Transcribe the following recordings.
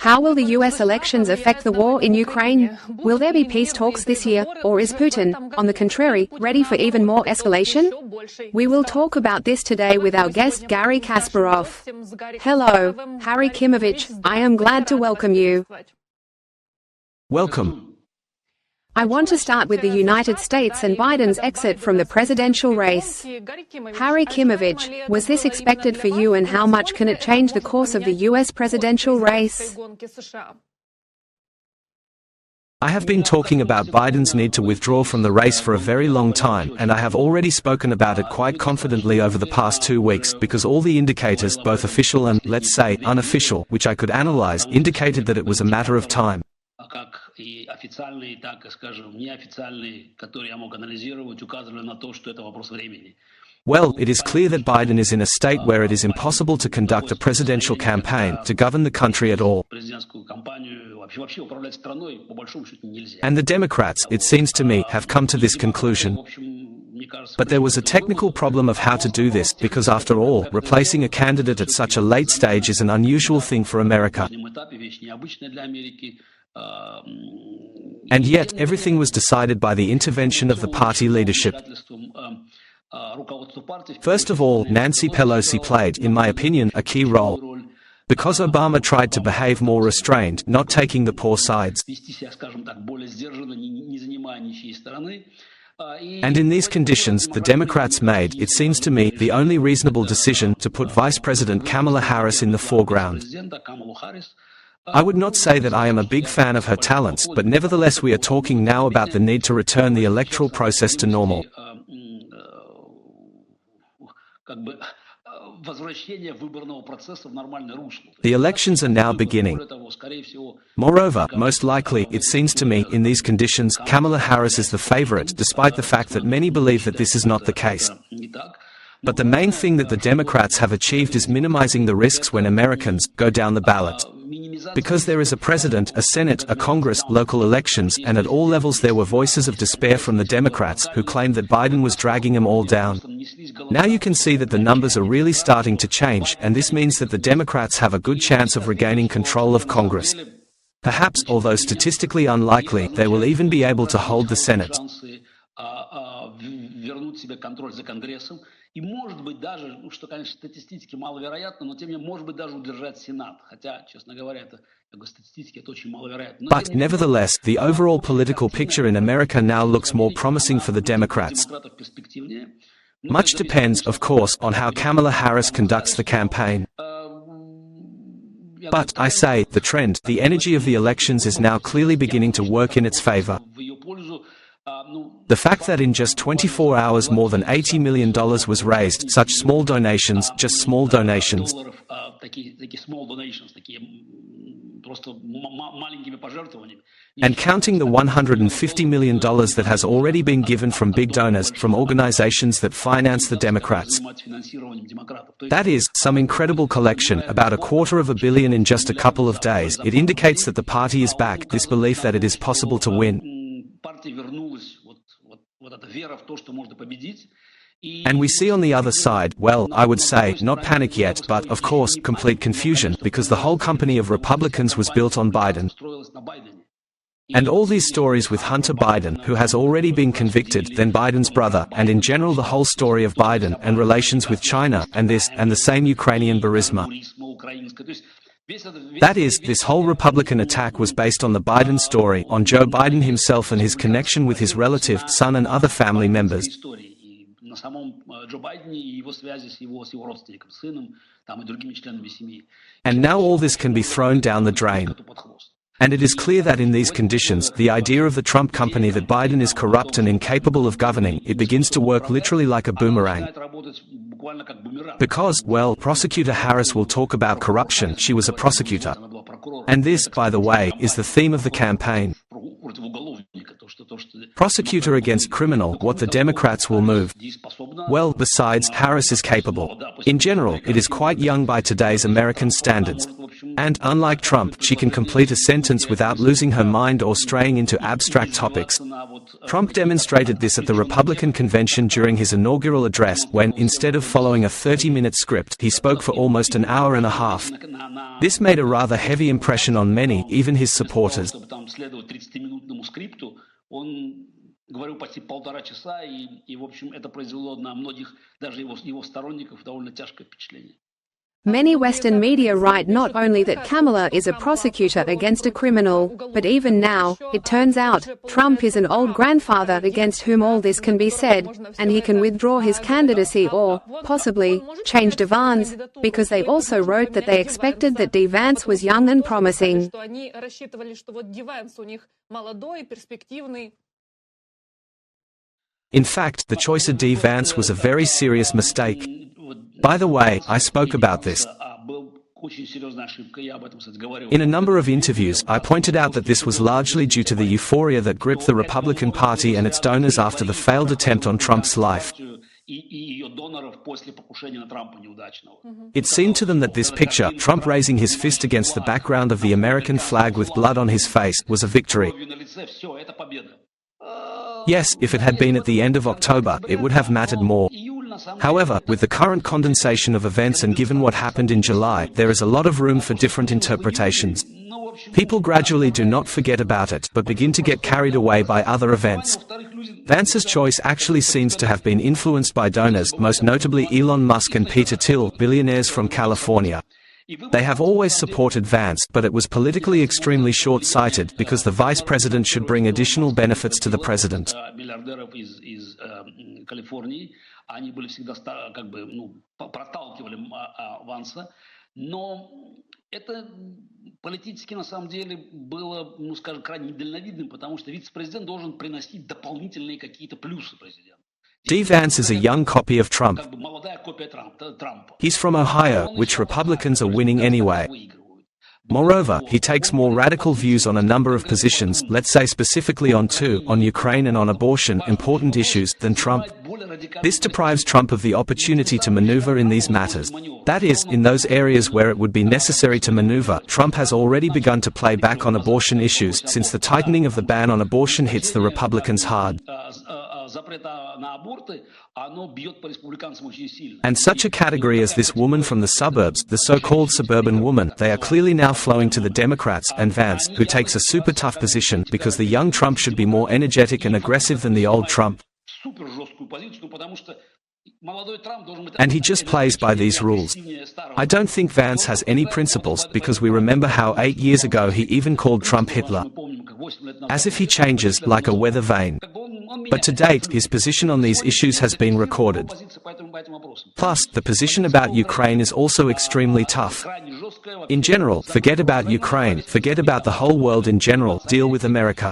How will the US elections affect the war in Ukraine? Will there be peace talks this year, or is Putin, on the contrary, ready for even more escalation? We will talk about this today with our guest Garry Kasparov. Hello, Harry Kimovich, I am glad to welcome you. Welcome. I want to start with the United States and Biden's exit from the presidential race. Harry Kimovich, was this expected for you, and how much can it change the course of the US presidential race? I have been talking about Biden's need to withdraw from the race for a very long time, and I have already spoken about it quite confidently over the past 2 weeks, because all the indicators, both official and, let's say, unofficial, which I could analyze, indicated that it was a matter of time. И официальные, так и, скажем, неофициальные, которые я мог анализировать, указывали на то, что это вопрос времени. Well, it is clear that Biden is in a state where it is impossible to conduct a presidential campaign, to govern the country at all. And the Democrats, it seems to me, have come to this conclusion. But there was a technical problem of how to do this, because after all, replacing a candidate at such a late stage is an unusual thing for America. And yet, everything was decided by the intervention of the party leadership. First of all, Nancy Pelosi played, in my opinion, a key role. Because Obama tried to behave more restrained, not taking the poor sides. And in these conditions, the Democrats made, it seems to me, the only reasonable decision to put Vice President Kamala Harris in the foreground. I would not say that I am a big fan of her talents, but nevertheless we are talking now about the need to return the electoral process to normal. The elections are now beginning. Moreover, most likely, it seems to me, in these conditions, Kamala Harris is the favorite, despite the fact that many believe that this is not the case. But the main thing that the Democrats have achieved is minimizing the risks when Americans go down the ballot. Because there is a president, a Senate, a Congress, local elections, and at all levels there were voices of despair from the Democrats, who claimed that Biden was dragging them all down. Now you can see that the numbers are really starting to change, and this means that the Democrats have a good chance of regaining control of Congress. Perhaps, although statistically unlikely, they will even be able to hold the Senate. И, может быть, даже, что, конечно, статистически маловероятно, но тем не менее, может быть, даже удержать Сенат. Хотя, честно говоря, это статистически это очень маловероятно. But nevertheless, the overall political picture in America now looks more promising for the Democrats. Much depends, of course, on how Kamala Harris conducts the campaign. But, I say, the trend, the energy of the elections is now clearly beginning to work in its favor. The fact that in just 24 hours more than $80 million was raised, such small donations, just small donations, and counting the $150 million that has already been given from big donors, from organizations that finance the Democrats. That is, some incredible collection, about $250 million in just a couple of days. It indicates that the party is back, this belief that it is possible to win. And we see on the other side, well, I would say, not panic yet, but, of course, complete confusion, because the whole company of Republicans was built on Biden. And all these stories with Hunter Biden, who has already been convicted, then Biden's brother, and in general the whole story of Biden, and relations with China, and this, and the same Ukrainian Burisma. That is, this whole Republican attack was based on the Biden story, on Joe Biden himself and his connection with his relative, son and other family members. And now all this can be thrown down the drain. And it is clear that in these conditions, the idea of the Trump company that Biden is corrupt and incapable of governing, it begins to work literally like a boomerang. Because, well, Prosecutor Harris will talk about corruption, she was a prosecutor. And this, by the way, is the theme of the campaign. Prosecutor against criminal, what the Democrats will move. Well, besides, Harris is capable. In general, it is quite young by today's American standards. And, unlike Trump, she can complete a sentence without losing her mind or straying into abstract topics. Trump demonstrated this at the Republican convention during his inaugural address, when, instead of following a 30-minute script, he spoke for almost an hour and a half. This made a rather heavy impression on many, even his supporters. Говорил почти 1,5 часа, и, в общем, это произвело на многих, даже его сторонников, довольно тяжкое впечатление. Many Western media write not only that Kamala is a prosecutor against a criminal, but even now, it turns out, Trump is an old grandfather against whom all this can be said, and he can withdraw his candidacy or, possibly, change de Vance, because they also wrote that they expected that de Vance was young and promising. In fact, the choice of de Vance was a very serious mistake. By the way, I spoke about this. In a number of interviews, I pointed out that this was largely due to the euphoria that gripped the Republican Party and its donors after the failed attempt on Trump's life. It seemed to them that this picture, Trump raising his fist against the background of the American flag with blood on his face, was a victory. Yes, if it had been at the end of October, it would have mattered more. However, with the current condensation of events and given what happened in July, there is a lot of room for different interpretations. People gradually do not forget about it, but begin to get carried away by other events. Vance's choice actually seems to have been influenced by donors, most notably Elon Musk and Peter Thiel, billionaires from California. They have always supported Vance, but it was politically extremely short-sighted because the vice president should bring additional benefits to the president. Это политически на самом деле было, скажем, крайне недальновидным, потому что вице-президент должен приносить дополнительные какие-то плюсы президенту. De Vance is a young copy of Trump. He's from Ohio, which Republicans are winning anyway. Moreover, he takes more radical views on a number of positions, let's say specifically on Ukraine and on abortion, important issues, than Trump. This deprives Trump of the opportunity to maneuver in these matters. That is, in those areas where it would be necessary to maneuver, Trump has already begun to play back on abortion issues, since the tightening of the ban on abortion hits the Republicans hard. And such a category as this woman from the suburbs, the so-called suburban woman, they are clearly now flowing to the Democrats, and Vance, who takes a super tough position, because the young Trump should be more energetic and aggressive than the old Trump. And he just plays by these rules. I don't think Vance has any principles, because we remember how 8 years ago he even called Trump Hitler. As if he changes, like a weather vane. But to date, his position on these issues has been recorded. Plus, the position about Ukraine is also extremely tough. In general, forget about Ukraine, forget about the whole world in general, deal with America.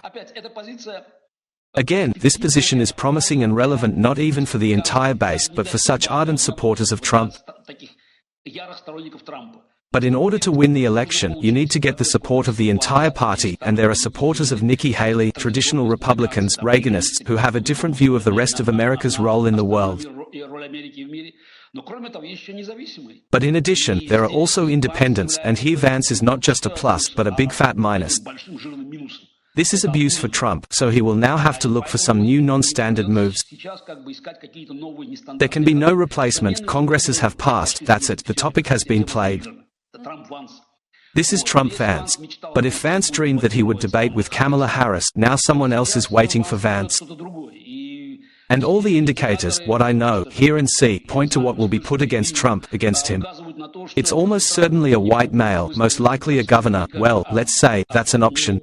Again, this position is promising and relevant not even for the entire base, but for such ardent supporters of Trump. But in order to win the election, you need to get the support of the entire party, and there are supporters of Nikki Haley, traditional Republicans, Reaganists, who have a different view of the rest of America's role in the world. But in addition, there are also independents, and here Vance is not just a plus, but a big fat minus. This is abuse for Trump, so he will now have to look for some new non-standard moves. There can be no replacement, Congresses have passed, that's it, the topic has been played. This is Trump-Vance. But if Vance dreamed that he would debate with Kamala Harris, now someone else is waiting for Vance. And all the indicators, what I know, hear and see, point to what will be put against Trump, against him. It's almost certainly a white male, most likely a governor, well, let's say, that's an option.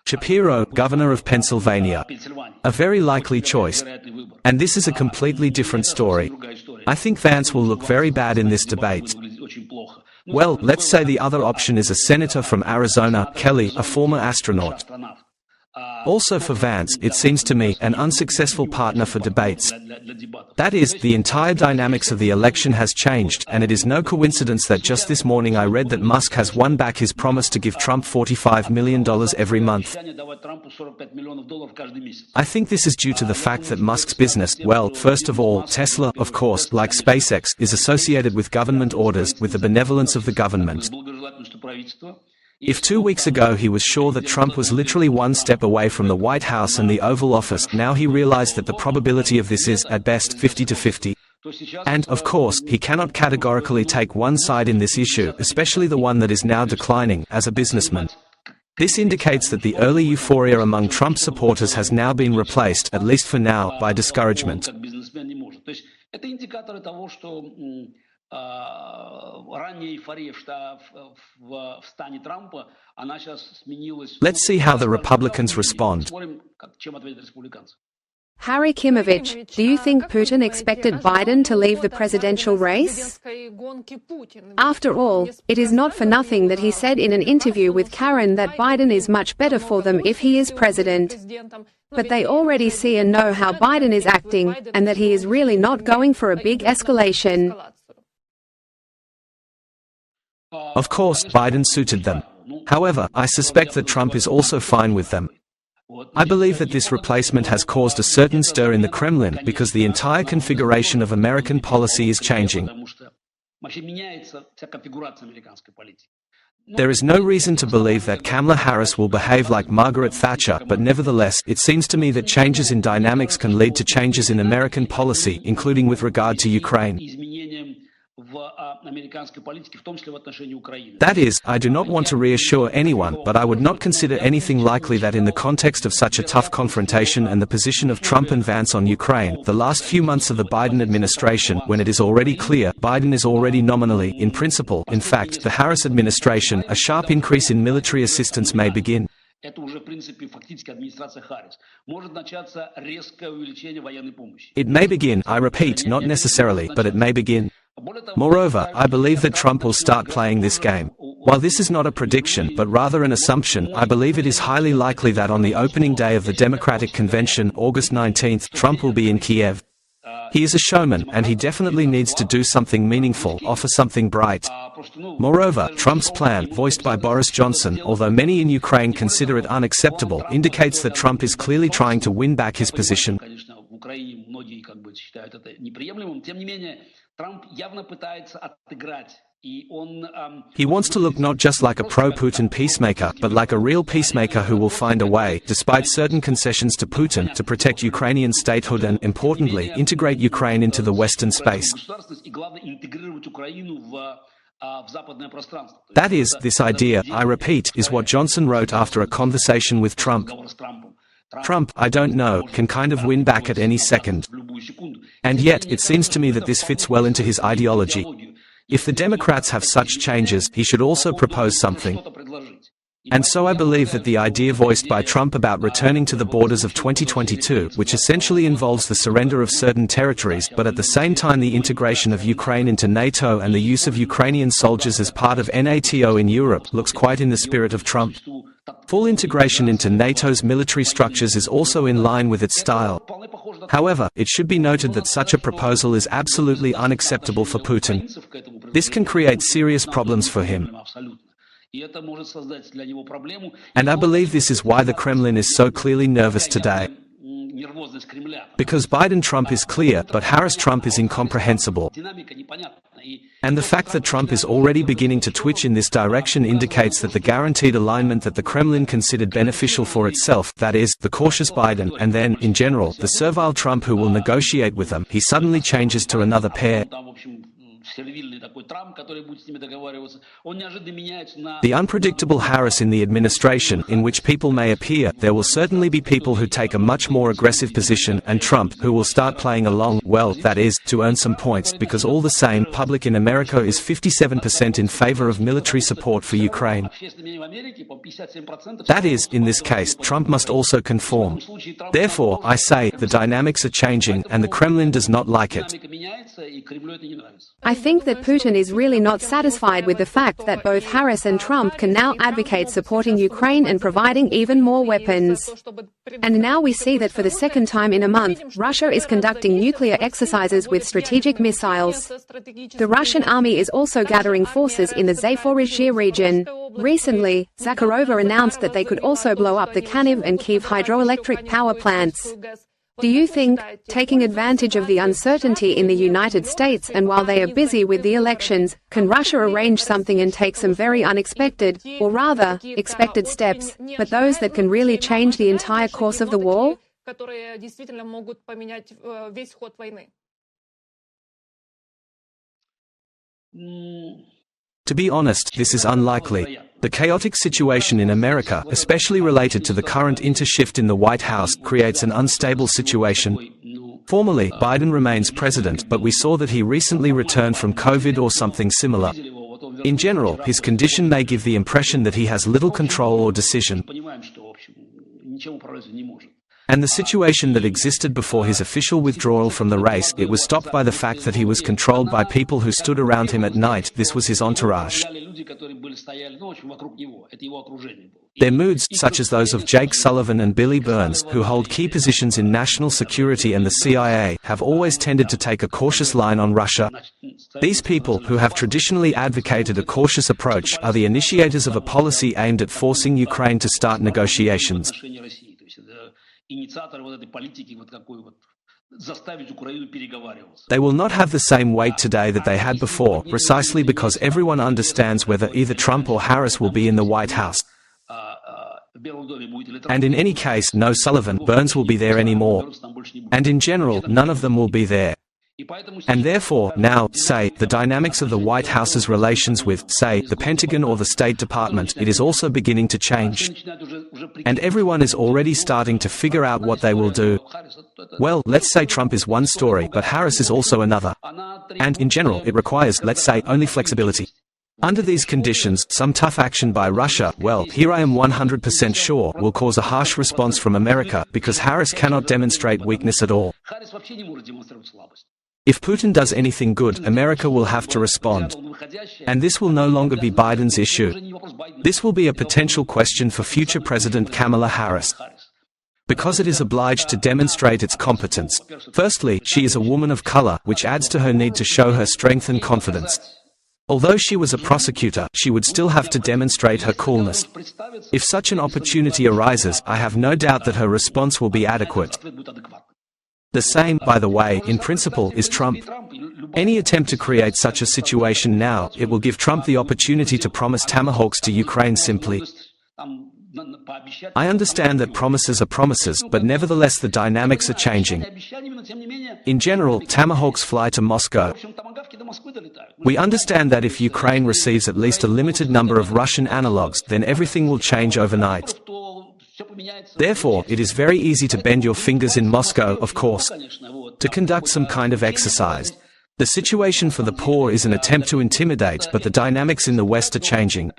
Shapiro, governor of Pennsylvania. A very likely choice. And this is a completely different story. I think Vance will look very bad in this debate. Well, let's say the other option is a senator from Arizona, Kelly, a former astronaut. also for Vance, it seems to me, an unsuccessful partner for debates. That is, the entire dynamics of the election has changed, and it is no coincidence that just this morning I read that Musk has won back his promise to give Trump $45 million every month. I think this is due to the fact that Musk's business, well, first of all, Tesla, of course, like SpaceX, is associated with government orders, with the benevolence of the government. If 2 weeks ago he was sure that Trump was literally one step away from the White House and the Oval Office, now he realized that the probability of this is, at best, 50-50. And, of course, he cannot categorically take one side in this issue, especially the one that is now declining, as a businessman. This indicates that the early euphoria among Trump supporters has now been replaced, at least for now, by discouragement. Let's see how the Republicans respond. Harry Kimovich, do you think Putin expected Biden to leave the presidential race? After all, it is not for nothing that he said in an interview with Karen that Biden is much better for them if he is president. But they already see and know how Biden is acting, and that he is really not going for a big escalation. Of course, Biden suited them. However, I suspect that Trump is also fine with them. I believe that this replacement has caused a certain stir in the Kremlin because the entire configuration of American policy is changing. There is no reason to believe that Kamala Harris will behave like Margaret Thatcher, but nevertheless, it seems to me that changes in dynamics can lead to changes in American policy, including with regard to Ukraine. That is, I do not want to reassure anyone, but I would not consider anything likely that in the context of such a tough confrontation and the position of Trump and Vance on Ukraine, the last few months of the Biden administration, when it is already clear, Biden is already nominally, in principle, in fact, the Harris administration, a sharp increase in military assistance may begin. It may begin, I repeat, not necessarily, but it may begin. Moreover, I believe that Trump will start playing this game. While this is not a prediction, but rather an assumption, I believe it is highly likely that on the opening day of the Democratic Convention, August 19th, Trump will be in Kiev. He is a showman, and he definitely needs to do something meaningful, offer something bright. Moreover, Trump's plan, voiced by Boris Johnson, although many in Ukraine consider it unacceptable, indicates that Trump is clearly trying to win back his position. He wants to look not just like a pro-Putin peacemaker, but like a real peacemaker who will find a way, despite certain concessions to Putin, to protect Ukrainian statehood and, importantly, integrate Ukraine into the Western space. That is, this idea, I repeat, is what Johnson wrote after a conversation with Trump. Trump, I don't know, can kind of win back at any second. And yet, it seems to me that this fits well into his ideology. If the Democrats have such changes, he should also propose something. And so I believe that the idea voiced by Trump about returning to the borders of 2022, which essentially involves the surrender of certain territories, but at the same time the integration of Ukraine into NATO and the use of Ukrainian soldiers as part of NATO in Europe, looks quite in the spirit of Trump. Full integration into NATO's military structures is also in line with its style. However, it should be noted that such a proposal is absolutely unacceptable for Putin. This can create serious problems for him. And I believe this is why the Kremlin is so clearly nervous today. Because Biden-Trump is clear, but Harris-Trump is incomprehensible. And the fact that Trump is already beginning to twitch in this direction indicates that the guaranteed alignment that the Kremlin considered beneficial for itself, that is, the cautious Biden, and then, in general, the servile Trump who will negotiate with them, he suddenly changes to another pair. The unpredictable Harris in the administration, in which people may appear, there will certainly be people who take a much more aggressive position, and Trump, who will start playing along, well, that is, to earn some points, because all the same, public in America is 57% in favor of military support for Ukraine. That is, in this case, Trump must also conform. Therefore, I say, the dynamics are changing, and the Kremlin does not like it. I think that Putin is really not satisfied with the fact that both Harris and Trump can now advocate supporting Ukraine and providing even more weapons. And now we see that for the second time in a month, Russia is conducting nuclear exercises with strategic missiles. The Russian army is also gathering forces in the Zaporizhzhia region. Recently, Zakharova announced that they could also blow up the Kaniv and Kyiv hydroelectric power plants. Do you think, taking advantage of the uncertainty in the United States and while they are busy with the elections, can Russia arrange something and take some very unexpected, or rather, expected steps, but those that can really change the entire course of the war? To be honest, this is unlikely. The chaotic situation in America, especially related to the current intershift in the White House, creates an unstable situation. Formally, Biden remains president, but we saw that he recently returned from COVID or something similar. In general, his condition may give the impression that he has little control or decision. And the situation that existed before his official withdrawal from the race, it was stopped by the fact that he was controlled by people who stood around him at night. This was his entourage. Their moods, such as those of Jake Sullivan and Billy Burns, who hold key positions in national security and the CIA, have always tended to take a cautious line on Russia. These people, who have traditionally advocated a cautious approach, are the initiators of a policy aimed at forcing Ukraine to start negotiations. They will not have the same weight today that they had before, precisely because everyone understands whether either Trump or Harris will be in the White House. And in any case, no Sullivan, Burns will be there anymore. And in general, none of them will be there. And therefore, now, say, the dynamics of the White House's relations with, say, the Pentagon or the State Department, it is also beginning to change. And everyone is already starting to figure out what they will do. Well, let's say Trump is one story, but Harris is also another. And, in general, it requires, let's say, only flexibility. Under these conditions, some tough action by Russia, well, here I am 100% sure, will cause a harsh response from America, because Harris cannot demonstrate weakness at all. If Putin does anything good, America will have to respond. And this will no longer be Biden's issue. This will be a potential question for future President Kamala Harris, because it is obliged to demonstrate its competence. Firstly, she is a woman of color, which adds to her need to show her strength and confidence. Although she was a prosecutor, she would still have to demonstrate her coolness. If such an opportunity arises, I have no doubt that her response will be adequate. The same, by the way, in principle, is Trump. Any attempt to create such a situation now, it will give Trump the opportunity to promise tomahawks to Ukraine simply. I understand that promises are promises, but nevertheless the dynamics are changing. In general, tomahawks fly to Moscow. We understand that if Ukraine receives at least a limited number of Russian analogues, then everything will change overnight. Therefore, it is very easy to bend your fingers in Moscow, of course, to conduct some kind of exercise. The situation for the poor is an attempt to intimidate, but the dynamics in the West are changing.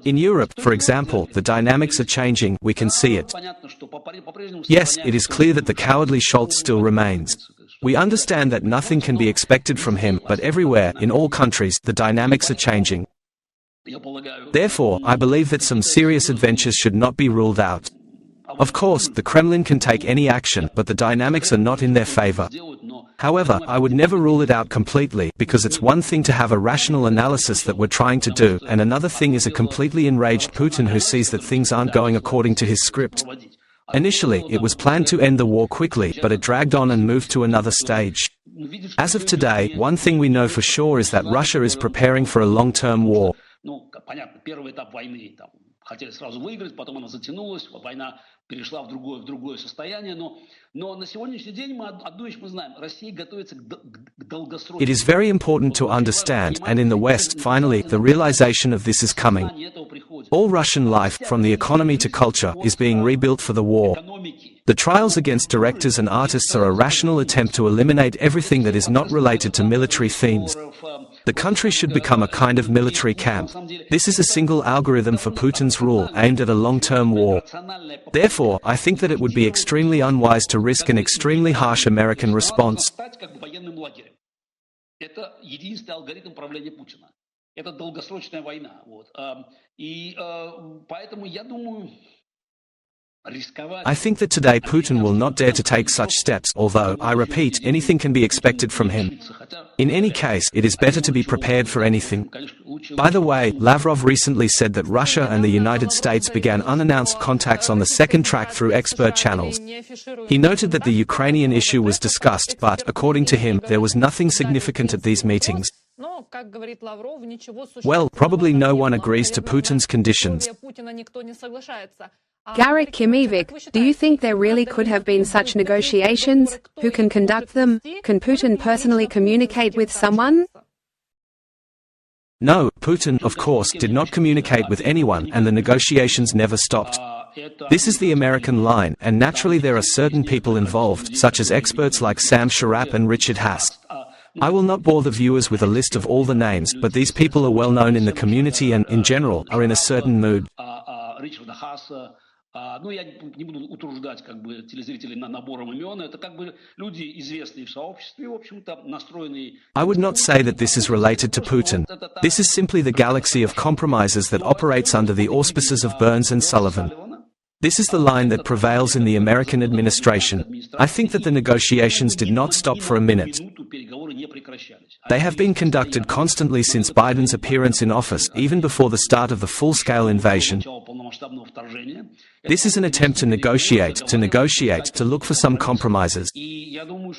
In Europe, for example, the dynamics are changing, we can see it. Yes, it is clear that the cowardly Scholz still remains. We understand that nothing can be expected from him, but everywhere, in all countries, the dynamics are changing. Therefore, I believe that some serious adventures should not be ruled out. Of course, the Kremlin can take any action, but the dynamics are not in their favor. However, I would never rule it out completely, because it's one thing to have a rational analysis that we're trying to do, and another thing is a completely enraged Putin who sees that things aren't going according to his script. Initially, it was planned to end the war quickly, but it dragged on and moved to another stage. As of today, one thing we know for sure is that Russia is preparing for a long-term war. It is very important to understand, and in the West, finally, the realization of this is coming. All Russian life, from the economy to culture, is being rebuilt for the war. The trials against directors and artists are a rational attempt to eliminate everything that is not related to military themes. The country should become a kind of military camp. This is a single algorithm for Putin's rule, aimed at a long-term war. Therefore, I think that it would be extremely unwise to risk an extremely harsh American response. Это единственный алгоритм правления Путина. Это долгосрочная война. Вот. Поэтому я думаю, I think that today Putin will not dare to take such steps, although, I repeat, anything can be expected from him. In any case, it is better to be prepared for anything. By the way, Lavrov recently said that Russia and the United States began unannounced contacts on the second track through expert channels. He noted that the Ukrainian issue was discussed, but, according to him, there was nothing significant at these meetings. Well, probably no one agrees to Putin's conditions. Garry Kasparov, do you think there really could have been such negotiations? Who can conduct them? Can Putin personally communicate with someone? No, Putin, of course, did not communicate with anyone, and the negotiations never stopped. This is the American line, and naturally there are certain people involved, such as experts like Sam Sharap and Richard Haas. I will not bore the viewers with a list of all the names, but these people are well known in the community and, in general, are in a certain mood. Ну, я не буду утруждать телезрителей набором имен. Это люди известные в сообществе, в общем-то, настроенные. I would not say that this is related to Putin. This is simply the galaxy of compromises that operates under the auspices of Burns and Sullivan. This is the line that prevails in the American administration. I think that the negotiations did not stop for a minute. They have been conducted constantly since Biden's appearance in office, even before the start of the full-scale invasion. This is an attempt to negotiate, to look for some compromises.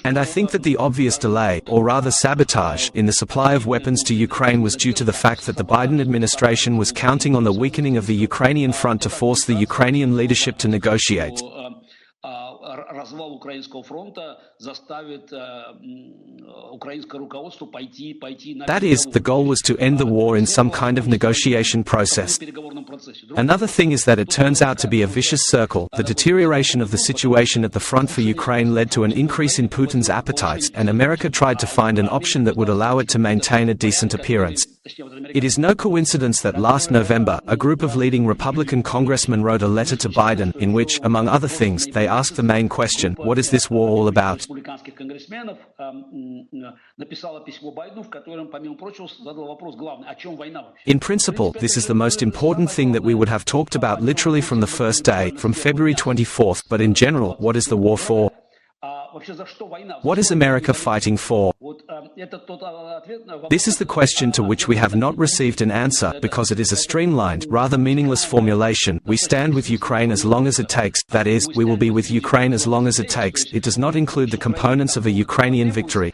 And I think that the obvious delay, or rather sabotage, in the supply of weapons to Ukraine was due to the fact that the Biden administration was counting on the weakening of the Ukrainian front to force the Ukrainian leadership to negotiate. Развал украинского фронта заставит украинское руководство пойти на... That is, the goal was to end the war in some kind of negotiation process. Another thing is that it turns out to be a vicious circle. The deterioration of the situation at the front for Ukraine led to an increase in Putin's appetite, and America tried to find an option that would allow it to maintain a decent appearance. It is no coincidence that last November, a group of leading Republican congressmen wrote a letter to Biden, in which, among other things, they asked the main question, what is this war all about? In principle, this is the most important thing that we would have talked about literally from the first day, from February 24th, but in general, what is the war for? What is America fighting for? This is the question to which we have not received an answer, because it is a streamlined, rather meaningless formulation. We stand with Ukraine as long as it takes, that is, we will be with Ukraine as long as it takes. It does not include the components of a Ukrainian victory.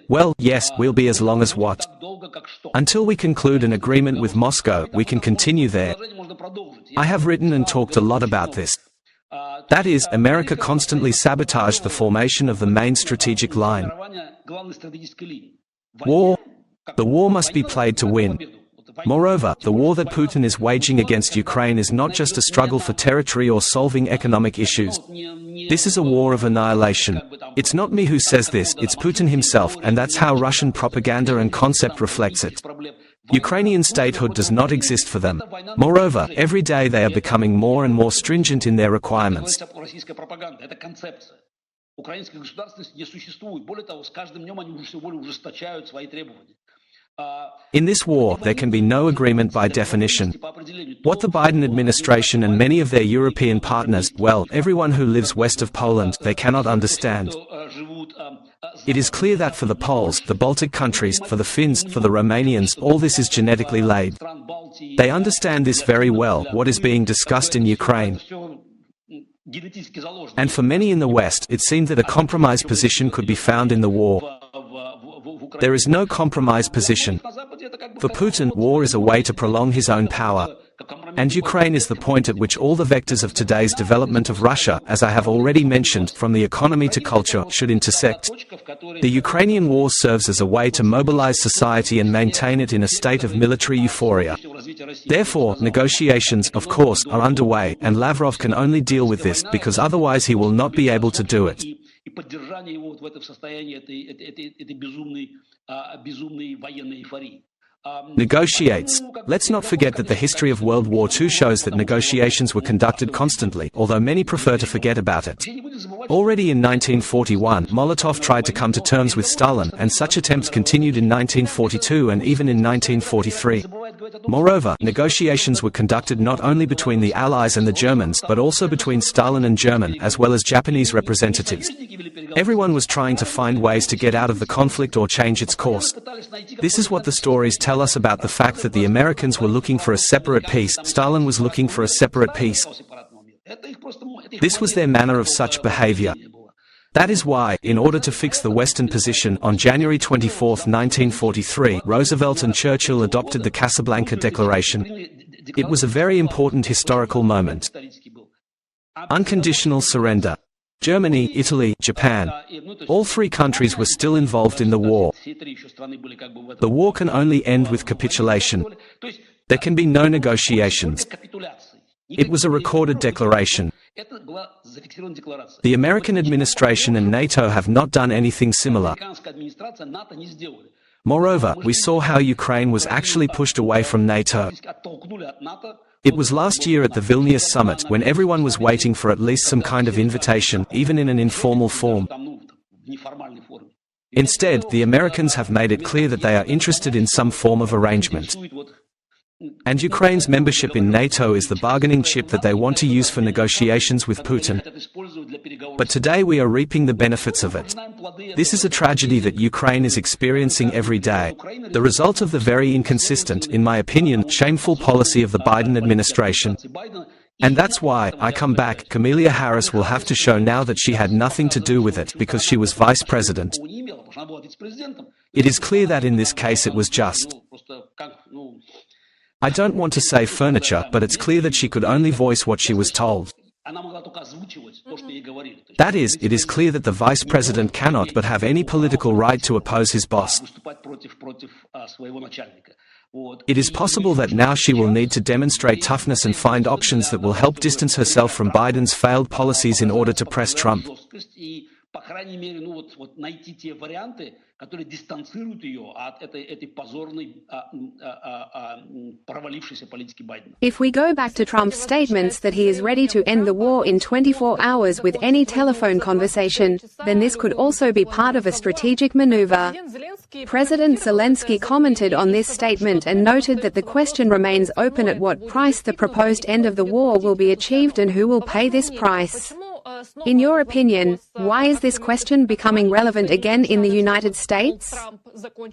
Well, yes, we'll be as long as what? Until we conclude an agreement with Moscow, we can continue there. I have written and talked a lot about this. That is, America constantly sabotaged the formation of the main strategic line. War. The war must be played to win. Moreover, the war that Putin is waging against Ukraine is not just a struggle for territory or solving economic issues. This is a war of annihilation. It's not me who says this, it's Putin himself, and that's how Russian propaganda and concept reflects it. Ukrainian statehood does not exist for them. Moreover, every day they are becoming more and more stringent in their requirements. In this war, there can be no agreement by definition. What the Biden administration and many of their European partners, well, everyone who lives west of Poland, they cannot understand. It is clear that for the Poles, the Baltic countries, for the Finns, for the Romanians, all this is genetically laid. They understand this very well, what is being discussed in Ukraine. And for many in the West, it seemed that a compromise position could be found in the war. There is no compromise position. For Putin, war is a way to prolong his own power. And Ukraine is the point at which all the vectors of today's development of Russia, as I have already mentioned, from the economy to culture, should intersect. The Ukrainian war serves as a way to mobilize society and maintain it in a state of military euphoria. Therefore, negotiations, of course, are underway, and Lavrov can only deal with this, because otherwise he will not be able to do it. Negotiates. Let's not forget that the history of World War II shows that negotiations were conducted constantly, although many prefer to forget about it. Already in 1941, Molotov tried to come to terms with Stalin, and such attempts continued in 1942 and even in 1943. Moreover, negotiations were conducted not only between the Allies and the Germans, but also between Stalin and German, as well as Japanese representatives. Everyone was trying to find ways to get out of the conflict or change its course. This is what the stories tell us about the fact that the Americans were looking for a separate peace, Stalin was looking for a separate peace. This was their manner of such behavior. That is why, in order to fix the Western position, on January 24, 1943, Roosevelt and Churchill adopted the Casablanca Declaration. It was a very important historical moment. Unconditional surrender. Germany, Italy, Japan. All three countries were still involved in the war. The war can only end with capitulation. There can be no negotiations. It was a recorded declaration. The American administration and NATO have not done anything similar. Moreover, we saw how Ukraine was actually pushed away from NATO. It was last year at the Vilnius summit, when everyone was waiting for at least some kind of invitation, even in an informal form. Instead, the Americans have made it clear that they are interested in some form of arrangement. And Ukraine's membership in NATO is the bargaining chip that they want to use for negotiations with Putin. But today we are reaping the benefits of it. This is a tragedy that Ukraine is experiencing every day, the result of the very inconsistent, in my opinion, shameful policy of the Biden administration. And that's why, I come back, Kamala Harris will have to show now that she had nothing to do with it because she was vice president. It is clear that in this case it was just, I don't want to say furniture, but it's clear that she could only voice what she was told. That is, it is clear that the vice president cannot but have any political right to oppose his boss. It is possible that now she will need to demonstrate toughness and find options that will help distance herself from Biden's failed policies in order to press Trump. If we go back to Trump's statements that he is ready to end the war in 24 hours with any telephone conversation, then this could also be part of a strategic maneuver. President Zelensky commented on this statement and noted that the question remains open at what price the proposed end of the war will be achieved and who will pay this price. In your opinion, why is this question becoming relevant again in the United States?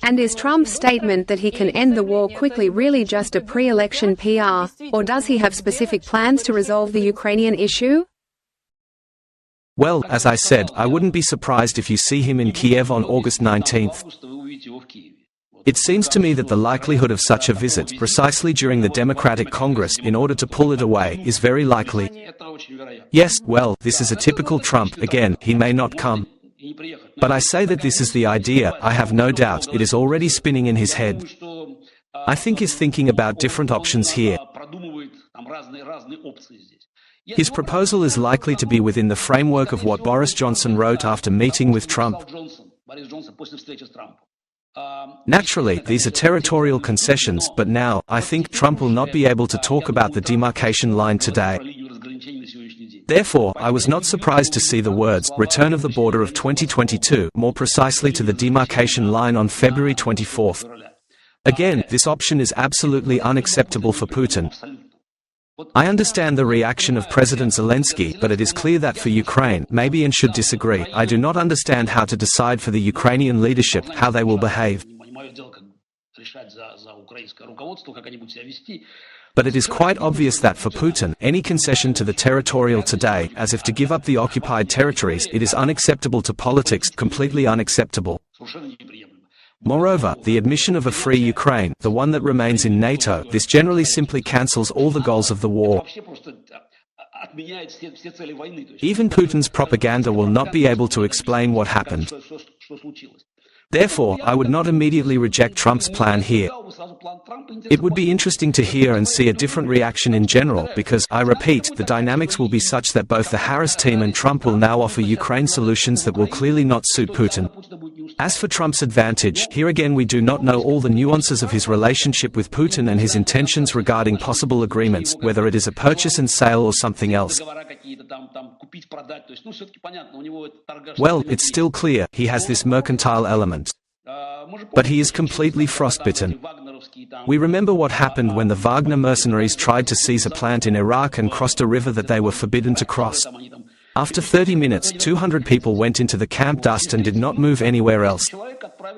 And is Trump's statement that he can end the war quickly really just a pre-election PR, or does he have specific plans to resolve the Ukrainian issue? Well, as I said, I wouldn't be surprised if you see him in Kiev on August 19th. It seems to me that the likelihood of such a visit, precisely during the Democratic Congress, in order to pull it away, is very likely. Yes, well, this is a typical Trump, again, he may not come. But I say that this is the idea, I have no doubt, it is already spinning in his head. I think he's thinking about different options here. His proposal is likely to be within the framework of what Boris Johnson wrote after meeting with Trump. Naturally, these are territorial concessions, but now, I think Trump will not be able to talk about the demarcation line today. Therefore, I was not surprised to see the words, return of the border of 2022, more precisely to the demarcation line on February 24th. Again, this option is absolutely unacceptable for Putin. I understand the reaction of President Zelensky, but it is clear that for Ukraine, maybe and should disagree, I do not understand how to decide for the Ukrainian leadership, how they will behave. But it is quite obvious that for Putin, any concession to the territorial today, as if to give up the occupied territories, it is unacceptable to politics, completely unacceptable. Moreover, the admission of a free Ukraine, the one that remains in NATO, this generally simply cancels all the goals of the war. Even Putin's propaganda will not be able to explain what happened. Therefore, I would not immediately reject Trump's plan here. It would be interesting to hear and see a different reaction in general because, I repeat, the dynamics will be such that both the Harris team and Trump will now offer Ukraine solutions that will clearly not suit Putin. As for Trump's advantage, here again we do not know all the nuances of his relationship with Putin and his intentions regarding possible agreements, whether it is a purchase and sale or something else. Well, it's still clear, he has this mercantile element. But he is completely frostbitten. We remember what happened when the Wagner mercenaries tried to seize a plant in Iraq and crossed a river that they were forbidden to cross. After 30 minutes, 200 people went into the camp dust and did not move anywhere else.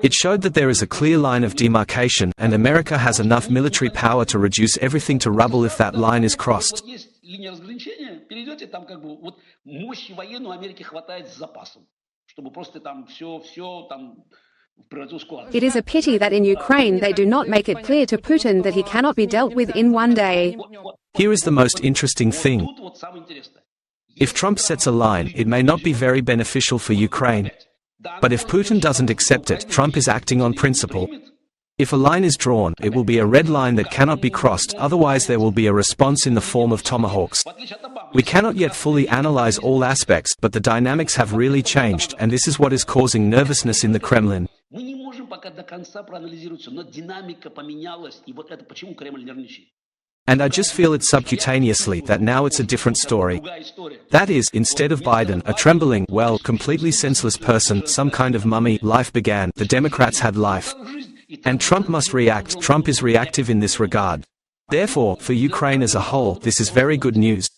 It showed that there is a clear line of demarcation, and America has enough military power to reduce everything to rubble if that line is crossed. It is a pity that in Ukraine they do not make it clear to Putin that he cannot be dealt with in one day. Here is the most interesting thing. If Trump sets a line, it may not be very beneficial for Ukraine. But if Putin doesn't accept it, Trump is acting on principle. If a line is drawn, it will be a red line that cannot be crossed, otherwise there will be a response in the form of tomahawks. We cannot yet fully analyze all aspects, but the dynamics have really changed, and this is what is causing nervousness in the Kremlin. And I just feel it subcutaneously that now it's a different story. That is, instead of Biden, a trembling, well, completely senseless person, some kind of mummy, life began, the Democrats had life. And Trump must react. Trump is reactive in this regard. Therefore, for Ukraine as a whole, this is very good news.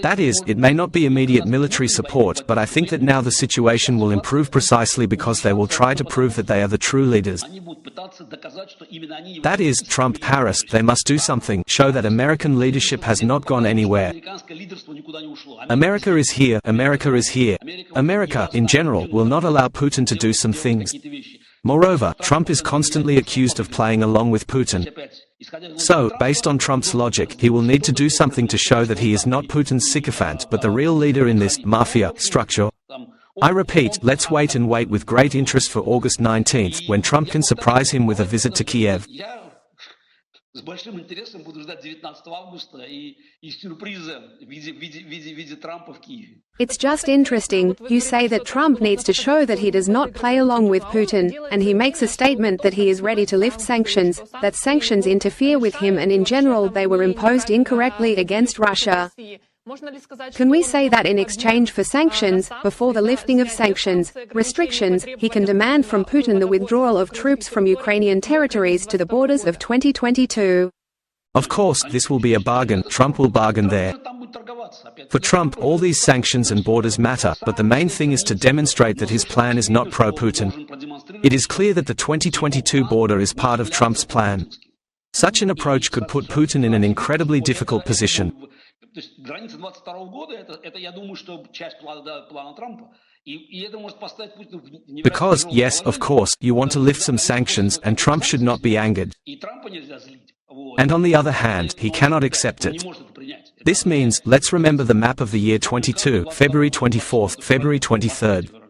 That is, it may not be immediate military support, but I think that now the situation will improve precisely because they will try to prove that they are the true leaders. That is, Trump, Harris, they must do something, show that American leadership has not gone anywhere. America is here, America is here. America, in general, will not allow Putin to do some things. Moreover, Trump is constantly accused of playing along with Putin. So, based on Trump's logic, he will need to do something to show that he is not Putin's sycophant but the real leader in this mafia structure. I repeat, let's wait and wait with great interest for August 19th, when Trump can surprise him with a visit to Kiev. С большим интересом буду ждать 19 августа и сюрприза в виде Трампа в Киеве. It's just interesting, you say that Trump needs to show that he does not play along with Putin, and he makes a statement that he is ready to lift sanctions, that sanctions interfere with him and in general they were imposed incorrectly against Russia. Can we say that in exchange for sanctions, before the lifting of sanctions, restrictions, he can demand from Putin the withdrawal of troops from Ukrainian territories to the borders of 2022? Of course, this will be a bargain. Trump will bargain there. For Trump, all these sanctions and borders matter, but the main thing is to demonstrate that his plan is not pro-Putin. It is clear that the 2022 border is part of Trump's plan. Such an approach could put Putin in an incredibly difficult position. Граница 22 года, это, я думаю, что часть плана Трампа. И это может поставить Путина в... Because, yes, of course, you want to lift some sanctions, and Trump should not be angered. И Трампа нельзя злить. And on the other hand, he cannot accept it. This means, let's remember the map of the year 22, February 24th, February 23rd.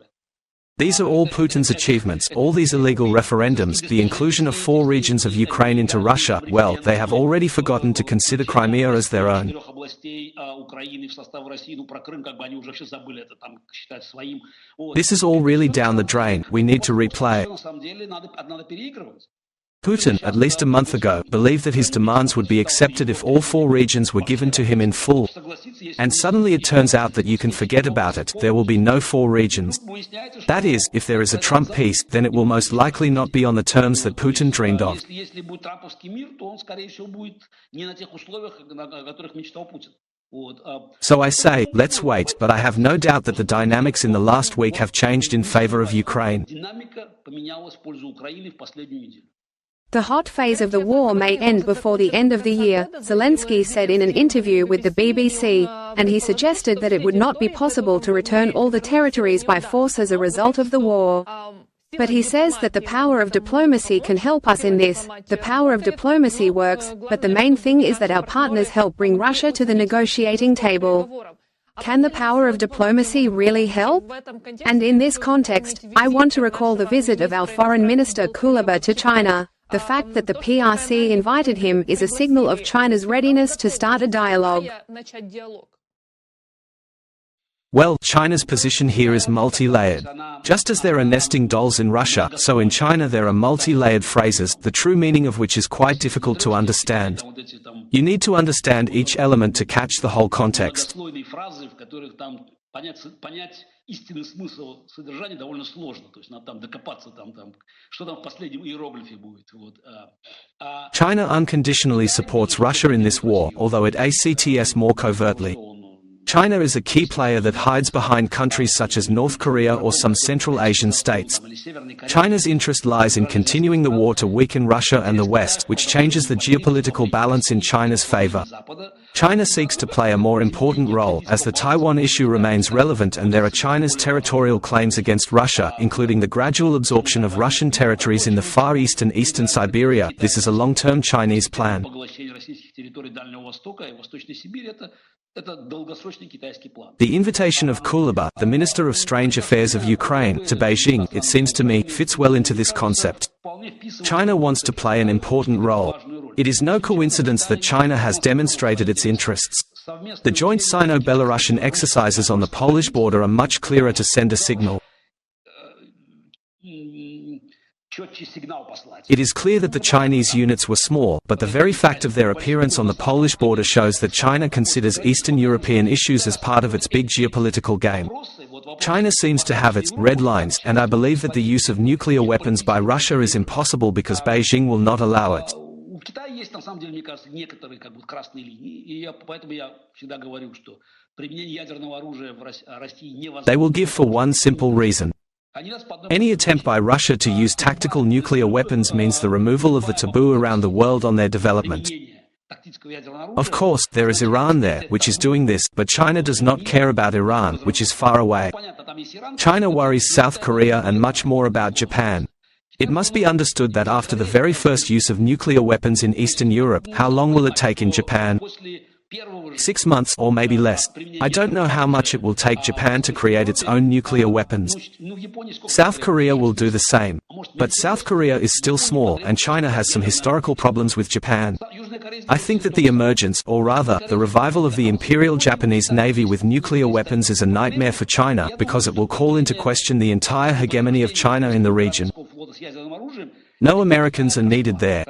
These are all Putin's achievements, all these illegal referendums, the inclusion of 4 regions of Ukraine into Russia. Well, they have already forgotten to consider Crimea as their own. This is all really down the drain. We need to replay it. Putin, at least a month ago, believed that his demands would be accepted if all 4 regions were given to him in full. And suddenly it turns out that you can forget about it, there will be no 4 regions. That is, if there is a Trump peace, then it will most likely not be on the terms that Putin dreamed of. So I say, let's wait, but I have no doubt that the dynamics in the last week have changed in favor of Ukraine. The hot phase of the war may end before the end of the year, Zelensky said in an interview with the BBC, and he suggested that it would not be possible to return all the territories by force as a result of the war. But he says that the power of diplomacy can help us in this. The power of diplomacy works, but the main thing is that our partners help bring Russia to the negotiating table. Can the power of diplomacy really help? And in this context, I want to recall the visit of our Foreign Minister Kuleba to China. The fact that the PRC invited him is a signal of China's readiness to start a dialogue. Well, China's position here is multi-layered. Just as there are nesting dolls in Russia, so in China there are multi-layered phrases, the true meaning of which is quite difficult to understand. You need to understand each element to catch the whole context. Истинный смысл содержания довольно сложно, то есть надо там докопаться, что там в последнем иероглифе будет. China unconditionally supports Russia in this war, although it acts more covertly. China is a key player that hides behind countries such as North Korea or some Central Asian states. China's interest lies in continuing the war to weaken Russia and the West, which changes the geopolitical balance in China's favor. China seeks to play a more important role, as the Taiwan issue remains relevant and there are China's territorial claims against Russia, including the gradual absorption of Russian territories in the Far East and Eastern Siberia. This is a long-term Chinese plan. The invitation of Kuleba, the Minister of Strange Affairs of Ukraine, to Beijing, it seems to me, fits well into this concept. China wants to play an important role. It is no coincidence that China has demonstrated its interests. The joint Sino-Belarusian exercises on the Polish border are much clearer to send a signal. It is clear that the Chinese units were small, but the very fact of their appearance on the Polish border shows that China considers Eastern European issues as part of its big geopolitical game. China seems to have its red lines, and I believe that the use of nuclear weapons by Russia is impossible because Beijing will not allow it. They will give for one simple reason. Any attempt by Russia to use tactical nuclear weapons means the removal of the taboo around the world on their development. Of course, there is Iran there, which is doing this, but China does not care about Iran, which is far away. China worries South Korea and much more about Japan. It must be understood that after the very first use of nuclear weapons in Eastern Europe, how long will it take in Japan? 6 months or maybe less. I don't know how much it will take Japan to create its own nuclear weapons. South Korea will do the same. But South Korea is still small and China has some historical problems with Japan. I think that the emergence, or rather, the revival of the Imperial Japanese Navy with nuclear weapons is a nightmare for China because it will call into question the entire hegemony of China in the region. No Americans are needed there.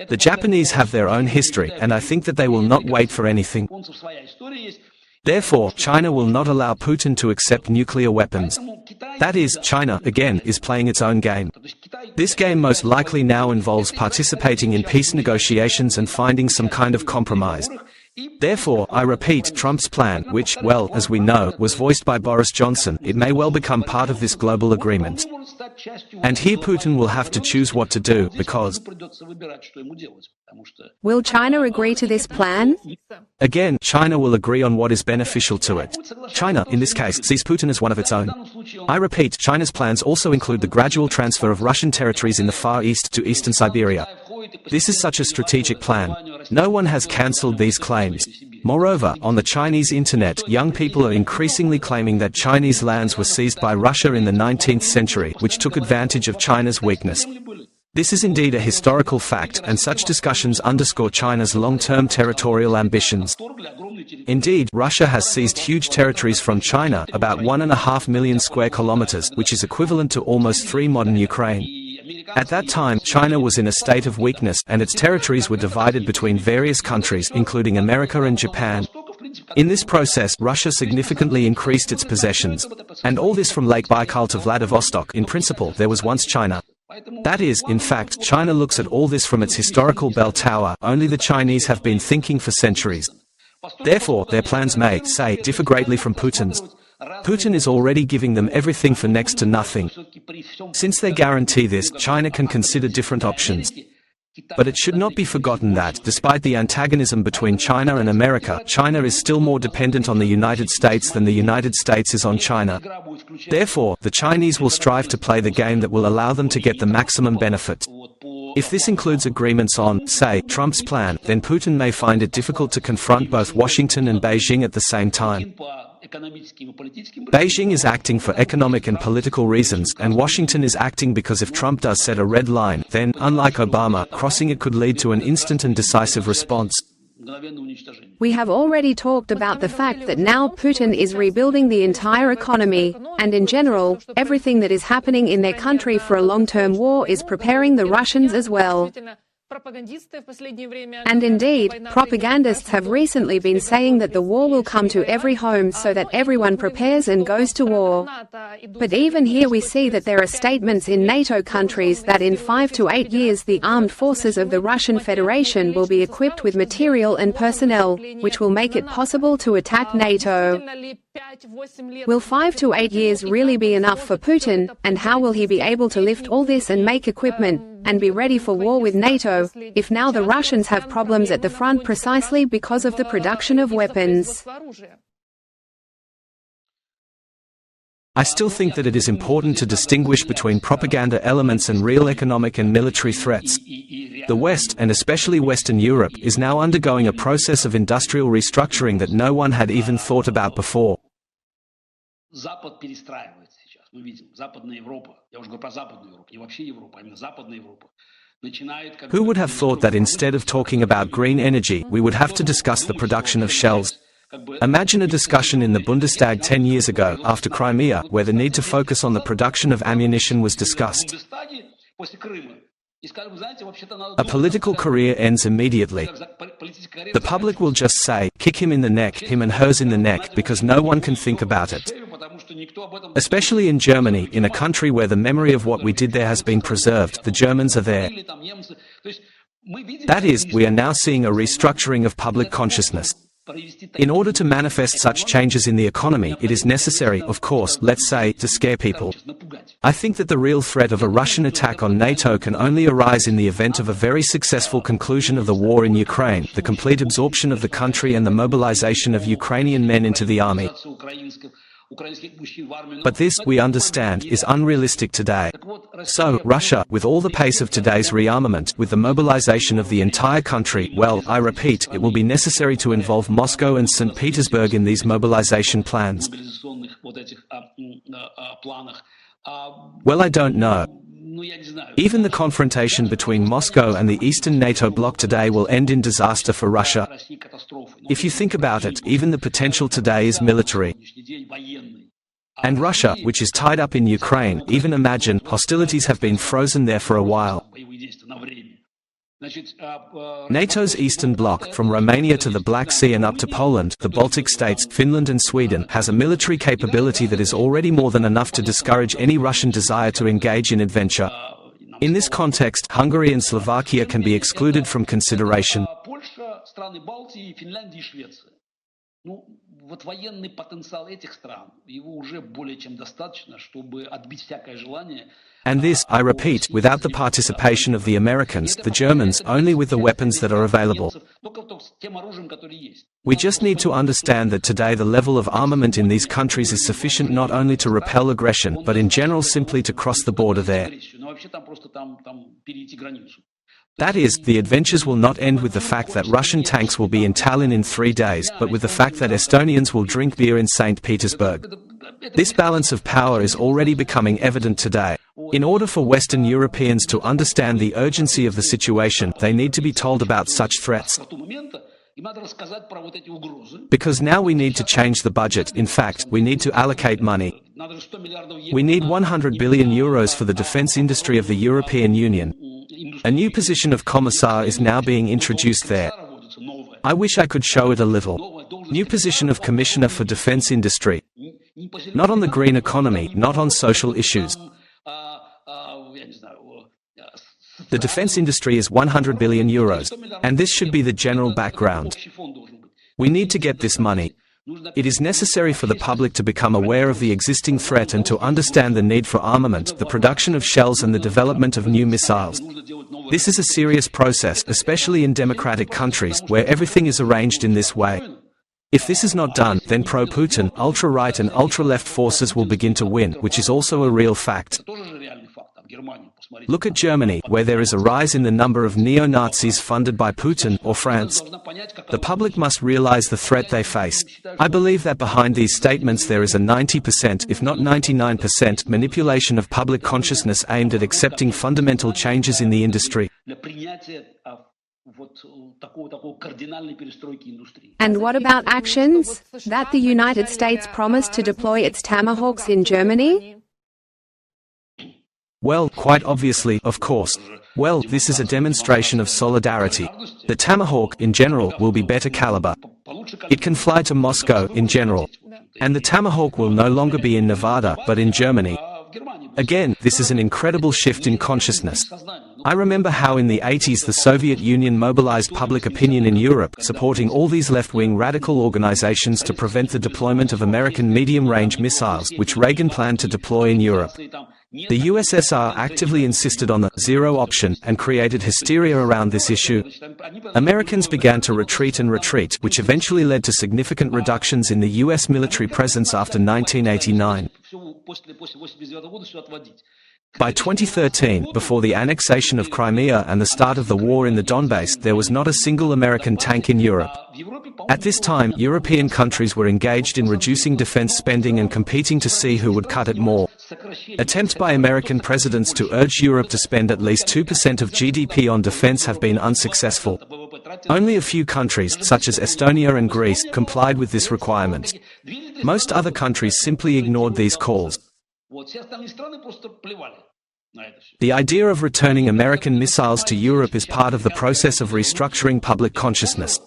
The Japanese have their own history, and I think that they will not wait for anything. Therefore, China will not allow Putin to accept nuclear weapons. That is, China, again, is playing its own game. This game most likely now involves participating in peace negotiations and finding some kind of compromise. Therefore, I repeat, Trump's plan, which, well, as we know, was voiced by Boris Johnson, it may well become part of this global agreement. And here Putin will have to choose what to do, because... Will China agree to this plan? Again, China will agree on what is beneficial to it. China, in this case, sees Putin as one of its own. I repeat, China's plans also include the gradual transfer of Russian territories in the Far East to Eastern Siberia. This is such a strategic plan. No one has cancelled these claims. Moreover, on the Chinese internet, young people are increasingly claiming that Chinese lands were seized by Russia in the 19th century, which took advantage of China's weakness. This is indeed a historical fact, and such discussions underscore China's long-term territorial ambitions. Indeed, Russia has seized huge territories from China, about 1.5 million square kilometers, which is equivalent to almost 3 modern Ukraine. At that time, China was in a state of weakness, and its territories were divided between various countries, including America and Japan. In this process, Russia significantly increased its possessions. And all this from Lake Baikal to Vladivostok. In principle, there was once China. That is, in fact, China looks at all this from its historical bell tower. Only the Chinese have been thinking for centuries. Therefore, their plans may, say, differ greatly from Putin's. Putin is already giving them everything for next to nothing. Since they guarantee this, China can consider different options. But it should not be forgotten that, despite the antagonism between China and America, China is still more dependent on the United States than the United States is on China. Therefore, the Chinese will strive to play the game that will allow them to get the maximum benefit. If this includes agreements on, say, Trump's plan, then Putin may find it difficult to confront both Washington and Beijing at the same time. Beijing is acting for economic and political reasons, and Washington is acting because if Trump does set a red line, then, unlike Obama, crossing it could lead to an instant and decisive response. We have already talked about the fact that now Putin is rebuilding the entire economy, and in general, everything that is happening in their country for a long-term war is preparing the Russians as well. And indeed, propagandists have recently been saying that the war will come to every home so that everyone prepares and goes to war. But even here we see that there are statements in NATO countries that in 5 to 8 years the armed forces of the Russian Federation will be equipped with material and personnel, which will make it possible to attack NATO. Will 5 to 8 years really be enough for Putin, and how will he be able to lift all this and make equipment, and be ready for war with NATO, if now the Russians have problems at the front precisely because of the production of weapons? I still think that it is important to distinguish between propaganda elements and real economic and military threats. The West, and especially Western Europe, is now undergoing a process of industrial restructuring that no one had even thought about before. Запад перестраивается сейчас. Мы видим, Западная Европа, я уже говорю про Западную Европу, не вообще Европа, а именно Западная Европа, начинает... Who would have thought that instead of talking about green energy, we would have to discuss the production of shells? Imagine a discussion in the Bundestag 10 years ago, after Crimea, where the need to focus on the production of ammunition was discussed. A political career ends immediately. The public will just say, kick him in the neck, him and hers in the neck, because no one can think about it. Especially in Germany, in a country where the memory of what we did there has been preserved, the Germans are there. That is, we are now seeing a restructuring of public consciousness. In order to manifest such changes in the economy, it is necessary, of course, let's say, to scare people. I think that the real threat of a Russian attack on NATO can only arise in the event of a very successful conclusion of the war in Ukraine, the complete absorption of the country and the mobilization of Ukrainian men into the army. But this, we understand, is unrealistic today. So, Russia, with all the pace of today's rearmament, with the mobilization of the entire country, well, I repeat, it will be necessary to involve Moscow and St. Petersburg in these mobilization plans. Well, I don't know. Even the confrontation between Moscow and the Eastern NATO bloc today will end in disaster for Russia. If you think about it, even the potential today is military. And Russia, which is tied up in Ukraine, even imagine, hostilities have been frozen there for a while. NATO's Eastern Bloc, from Romania to the Black Sea and up to Poland, the Baltic states, Finland and Sweden, has a military capability that is already more than enough to discourage any Russian desire to engage in adventure. In this context, Hungary and Slovakia can be excluded from consideration. Вот военный потенциал этих стран, его уже более чем достаточно, чтобы отбить всякое желание. And this, I repeat, without the participation of the Americans, the Germans, only with the weapons that are available. We just need to understand that today the level of armament in these countries is sufficient not only to repel aggression, but in general simply to cross the border there. That is, the adventures will not end with the fact that Russian tanks will be in Tallinn in 3 days, but with the fact that Estonians will drink beer in St. Petersburg. This balance of power is already becoming evident today. In order for Western Europeans to understand the urgency of the situation, they need to be told about such threats. Because now we need to change the budget. In fact, we need to allocate money. We need 100 billion euros for the defense industry of the European Union. A new position of commissar is now being introduced there. I wish I could show it a little. New position of commissioner for defense industry. Not on the green economy, not on social issues. The defense industry is 100 billion euros, and this should be the general background. We need to get this money. It is necessary for the public to become aware of the existing threat and to understand the need for armament, the production of shells and the development of new missiles. This is a serious process, especially in democratic countries, where everything is arranged in this way. If this is not done, then pro-Putin, ultra-right and ultra-left forces will begin to win, which is also a real fact. Look at Germany, where there is a rise in the number of neo-Nazis funded by Putin, or France. The public must realize the threat they face. I believe that behind these statements there is a 90%, if not 99%, manipulation of public consciousness aimed at accepting fundamental changes in the industry. And what about actions? That the United States promised to deploy its Tomahawks in Germany? Well, quite obviously, of course. Well, this is a demonstration of solidarity. The Tomahawk, in general, will be better caliber. It can fly to Moscow, in general. And the Tomahawk will no longer be in Nevada, but in Germany. Again, this is an incredible shift in consciousness. I remember how in the 80s the Soviet Union mobilized public opinion in Europe, supporting all these left-wing radical organizations to prevent the deployment of American medium-range missiles, which Reagan planned to deploy in Europe. The USSR actively insisted on the zero option and created hysteria around this issue. Americans began to retreat, which eventually led to significant reductions in the US military presence after 1989. By 2013, before the annexation of Crimea and the start of the war in the Donbass, there was not a single American tank in Europe. At this time, European countries were engaged in reducing defense spending and competing to see who would cut it more. Attempts by American presidents to urge Europe to spend at least 2% of GDP on defense have been unsuccessful. Only a few countries, such as Estonia and Greece, complied with this requirement. Most other countries simply ignored these calls. The idea of returning American missiles to Europe is part of the process of restructuring public consciousness.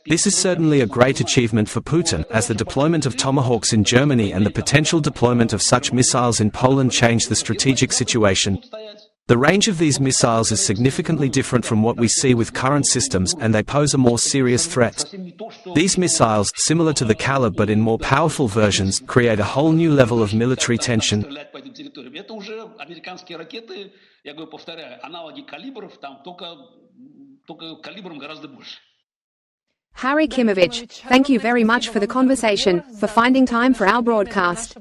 This is certainly a great achievement for Putin, as the deployment of Tomahawks in Germany and the potential deployment of such missiles in Poland changed the strategic situation. The range of these missiles is significantly different from what we see with current systems, and they pose a more serious threat. These missiles, similar to the Kalib but in more powerful versions, create a whole new level of military tension. Harry Kimovich, thank you very much for the conversation, for finding time for our broadcast.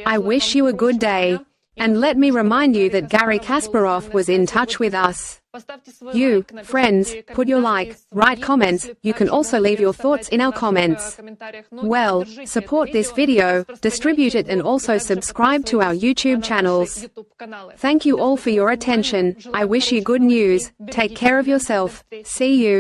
I wish you a good day. And let me remind you that Garry Kasparov was in touch with us. You, friends, put your like, write comments, you can also leave your thoughts in our comments. Well, support this video, distribute it and also subscribe to our YouTube channels. Thank you all for your attention, I wish you good news, take care of yourself, see you.